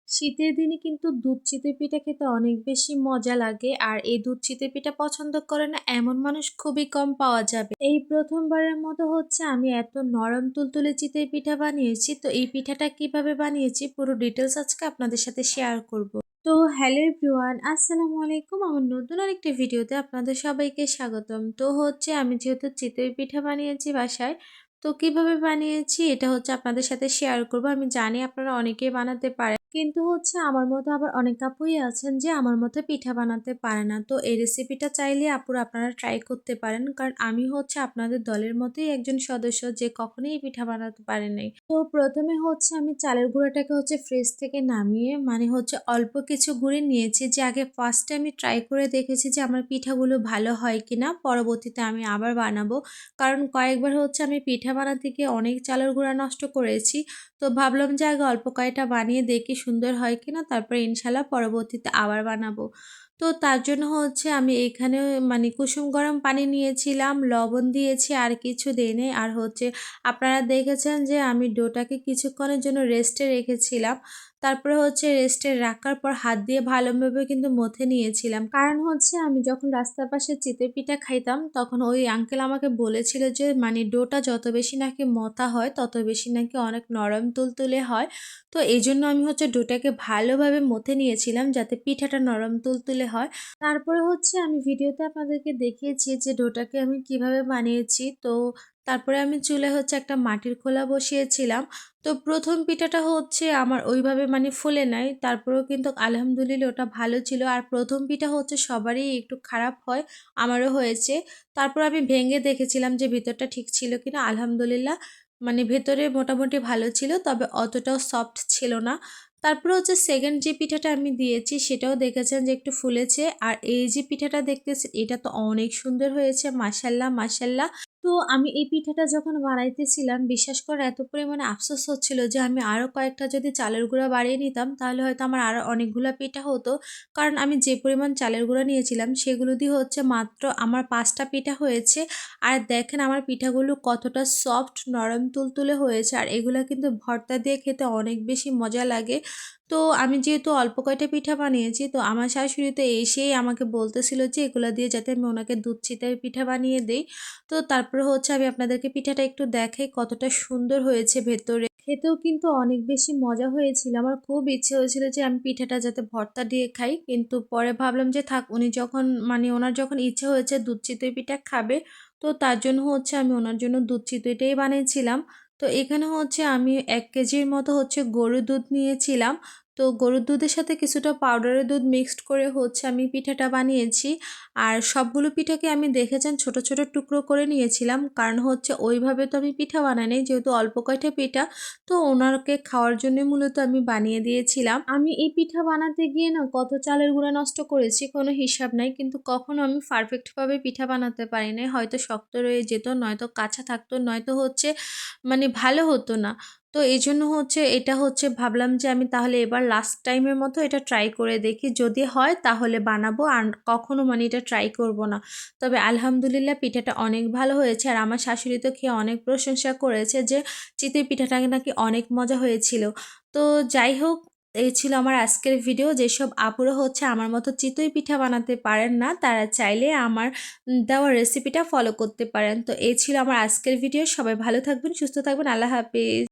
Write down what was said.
শীতের দিনে কিন্তু দুধ চিতই পিঠা খেতে অনেক বেশি মজা লাগে। আর এই দুধ চিতই পিঠা পছন্দ করে না এমন মানুষ খুবই কম পাওয়া যাবে। এই প্রথমবারের মতো হচ্ছে আমি এত নরম তুলতুলে চিতই পিঠা বানিয়েছি। তো এই পিঠাটা কিভাবে বানিয়েছি পুরো ডিটেলস আজকে আপনাদের সাথে শেয়ার করব। তো হ্যালো এভরিওয়ান, আসসালামু আলাইকুম। আমার নতুন আরেকটি ভিডিওতে আপনাদের সবাইকে স্বাগতম। তো হচ্ছে আমি যেহেতু চিতই পিঠা বানিয়েছি বাসায়, তো কিভাবে বানিয়েছি এটা হচ্ছে আপনাদের সাথে শেয়ার করব। আমি জানি আপনারা অনেকেই বানাতে পারেন, কিন্তু হচ্ছে আমার মতো আবার অনেক আপুই আছেন যে আমার মতো পিঠা বানাতে পারে না। তো এই রেসিপিটা চাইলে আপুরা আপনারা ট্রাই করতে পারেন, কারণ আমি হচ্ছে আপনাদের দলের মতোই একজন সদস্য যে কখনোই এই পিঠা বানাতে পারে নাই। তো প্রথমে হচ্ছে আমি চালের গুঁড়াটাকে হচ্ছে ফ্রিজ থেকে নামিয়ে মানে হচ্ছে অল্প কিছু গুঁড়ি নিয়েছি, যে আগে ফার্স্টে আমি ট্রাই করে দেখেছি যে আমার পিঠাগুলো ভালো হয় কিনা, পরবর্তীতে আমি আবার বানাবো। কারণ কয়েকবার হচ্ছে আমি পিঠা বানাতে গিয়ে অনেক চালের গুঁড়া নষ্ট করেছি। তো ভাবলাম যে আগে অল্প কয়টা বানিয়ে দেখি সুন্দর হয় কিনা, তারপরে ইনশাল্লাহ পরবর্তীতে আবার বানাবো। তো তার জন্য হচ্ছে আমি এখানে মানে কুসুম গরম পানি নিয়েছিলাম, লবণ দিয়েছি, আর কিছু দিইনি। আর হচ্ছে আপনারা দেখেছেন যে আমি ডোটাকে কিছুক্ষণের জন্য রেস্টে রেখেছিলাম। তারপরে হচ্ছে রেস্টে রাখার পর হাত দিয়ে ভালোভাবে কিন্তু মথে নিয়েছিলাম। কারণ হচ্ছে আমি যখন রাস্তার পাশে চিতই পিঠা খাইতাম তখন ওই আঙ্কেল আমাকে বলেছিল যে মানে ডোটা যত বেশি নাকি মথা হয় তত বেশি নাকি অনেক নরম তুলতুলে হয়। তো এই জন্য আমি হচ্ছে ডোটাকে ভালোভাবে মথে নিয়েছিলাম যাতে পিঠাটা নরম তুলতুলে হয়। তারপরে হচ্ছে আমি ভিডিওতে আপনাদেরকে দেখিয়েছি যে ডোটাকে আমি কিভাবে বানিয়েছি। তো তারপরে আমি চুলে হচ্ছে একটা মাটির খোলা বসিয়েছিলাম। তো প্রথম পিঠাটা হচ্ছে আমার ওইভাবে মানে ফুলে নাই, তারপরেও কিন্তু আলহামদুলিল্লাহ ওটা ভালো ছিল। আর প্রথম পিঠা হচ্ছে সবারই একটু খারাপ হয়, আমারও হয়েছে। তারপর আমি ভেঙে দেখেছিলাম যে ভিতরটা ঠিক ছিল কিনা, আলহামদুলিল্লাহ মানে ভেতরে মোটামুটি ভালো ছিল, তবে অতটাও সফট ছিল না। তারপরে হচ্ছে সেকেন্ড যে পিঠাটা আমি দিয়েছি সেটাও দেখেছেন যে একটু ফুলেছে। আর এই যে পিঠাটা দেখতেছেন এটা তো অনেক সুন্দর হয়েছে, মাশাল্লাহ মাশাল্লাহ। তো আমি এই পিঠাটা যখন বানাইতেছিলাম বিশ্বাস করে এত পরিমাণে আফসোস হচ্ছিল যে আমি আরও কয়েকটা যদি চালের গুঁড়া বাড়িয়ে নিতাম তাহলে হয়তো আমার আরও অনেকগুলো পিঠা হতো। কারণ আমি যে পরিমাণ চালের গুঁড়া নিয়েছিলাম সেগুলো দিয়ে হচ্ছে মাত্র আমার 5টা পিঠা হয়েছে। আর দেখেন আমার পিঠাগুলো কতটা সফট নরম তুলতুলে হয়েছে, আর এগুলো কিন্তু ভর্তা দিয়ে খেতে অনেক বেশি মজা লাগে। তো আমি যেহেতু অল্প কয়টা পিঠা বানিয়েছি, তো আমার শাশুড়ি তো এসেই আমাকে বলতেছিল যে এগুলো দিয়ে যাতে আমি ওনাকে দুধ চিতই পিঠা বানিয়ে দিই। তো তারপরে হচ্ছে আমি আপনাদেরকে পিঠাটা একটু দেখাই কতটা সুন্দর হয়েছে ভেতরে। খেতেও কিন্তু অনেক বেশি মজা হয়েছিল। আমার খুব ইচ্ছে হয়েছিল যে আমি পিঠাটা যাতে ভর্তা দিয়ে খাই, কিন্তু পরে ভাবলাম যে থাক, উনি যখন মানে ওনার যখন ইচ্ছে হয়েছে দুধ চিতই পিঠা খাবে, তো তার জন্য হচ্ছে আমি ওনার জন্য দুধ চিতইটাই বানিয়েছিলাম। তো এখানে হচ্ছে আমি 1 কেজির মতো হচ্ছে গরুর দুধ নিয়েছিলাম। তো গরুর দুধের সাথে কিছুটা পাউডারের দুধ মিক্সড করে হচ্ছে আমি পিঠাটা বানিয়েছি। আর সবগুলো পিঠাকে আমি দেখেছেন ছোট ছোট টুকরো করে নিয়েছিলাম, কারণ হচ্ছে ওইভাবে তো আমি পিঠা বানাই নাই, যেহেতু অল্প কয়টা পিঠা। তো ওনাকে খাওয়ার জন্য মূলত আমি বানিয়ে দিয়েছিলাম। আমি এই পিঠা বানাতে গিয়ে না কত চালের গুঁড়া নষ্ট করেছি কোনো হিসাব নাই, কিন্তু কখনো আমি পারফেক্টভাবে পিঠা বানাতে পারি নাই। হয়তো শক্ত রয়ে যেত, নয়তো কাঁচা থাকতো, নয়তো হচ্ছে মানে ভালো হতো না। তো এই জন্য হচ্ছে এটা হচ্ছে ভাবলাম যে আমি তাহলে এবার লাস্ট টাইমের মতো এটা ট্রাই করে দেখি, যদি হয় তাহলে বানাবো, আর কখনো মানে এটা ট্রাই করব না। তবে আলহামদুলিল্লাহ পিঠাটা অনেক ভালো হয়েছে, আর আমার শাশুড়ি তো খেয়ে অনেক প্রশংসা করেছে যে চিতই পিঠাটা নাকি অনেক মজা হয়েছিল। তো যাই হোক, এই ছিল আমার আজকের ভিডিও। যেসব আপুরা হচ্ছে আমার মতো চিতই পিঠা বানাতে পারেন না তারা চাইলে আমার দেওয়া রেসিপিটা ফলো করতে পারেন। তো এই ছিল আমার আজকের ভিডিও। সবাই ভালো থাকবেন, সুস্থ থাকবেন, আল্লাহ হাফিজ।